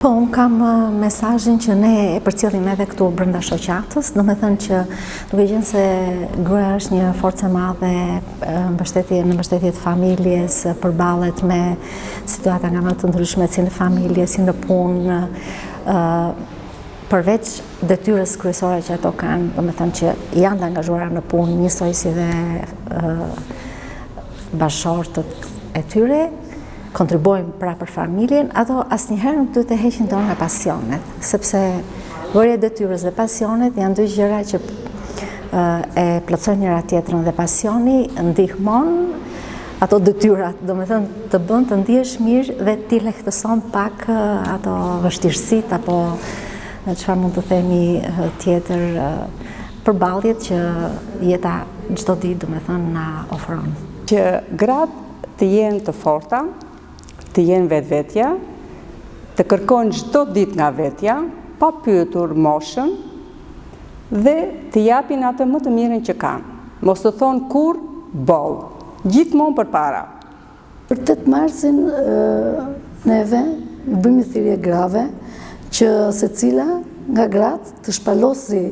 Po, unë kam mesazhin që ne e përcjellim edhe këtu brenda shoqatës, do me thënë që duke qenë se gruaja është një forcë e madhe në mbështetje të familjes, përballet me situata nga më të ndryshme si në familje, si në punë, përveç detyrës kryesore që ato kanë, do me thënë që janë të angazhuara në punë, njësoj si dhe bashkëshortët e tyre, kontribuojmë pra për familjen, ato asnjëherë nuk duhet të heqin dorë nga pasionet, sepse vërja e detyrës dhe pasionet janë dy gjëra që e plotësojnë njëra tjetrën dhe pasioni ndihmon ato detyrat, do me thënë të bën të ndihesh mirë dhe ti lehtëson pak ato vështirësitë apo çfarë mund të themi tjetër përballjet që jeta çdo ditë do me thënë na ofron. Që gratë të jenë të forta, të jenë vetvetja, të kërkojnë çdo ditë nga vetja, pa pyetur moshën dhe të japin atë më të mirën që kanë. Mos të thonë kur boll, gjithmonë përpara. Për 8 marsin neve bëjmë thirrje grave që secila nga gratë të shpalosi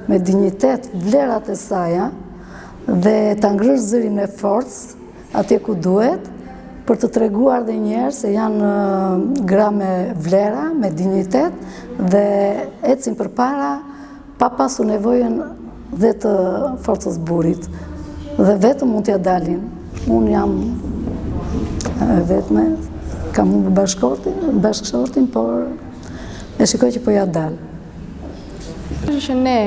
me dinjitet vlerat e saja dhe ta ngrësh zërin me forcë atje ku duhet, për të treguar dhe njerë se janë gra me vlera, me dignitet dhe ecin përpara pa pasur nevojën dhe të forcës burit. Dhe vetëm mund t'ja dalin. Unë jam vetme, kam unë bashkëshortin, por e shikoj që po ja dal. Që ne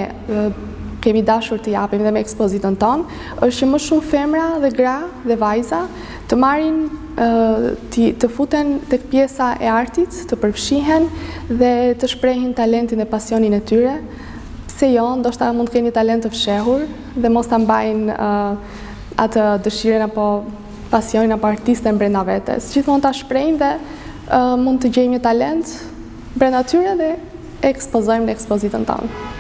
kemi dashur të japim dhe me ekspozitën tonë, është që më shumë femra dhe gra dhe vajza të marrin, të futen tek pjesa e artit, të përfshihen dhe të shprehin talentin dhe pasionin e tyre. Pse jo, ndoshta mund të keni talent të fshehur dhe mos ta mbajnë atë dëshirën apo pasionin apo artisten brenda vetes. Gjithmonë ta shprehin dhe mund të gjejmë një talent brenda tyre dhe e ekspozojmë në ekspozitën tonë.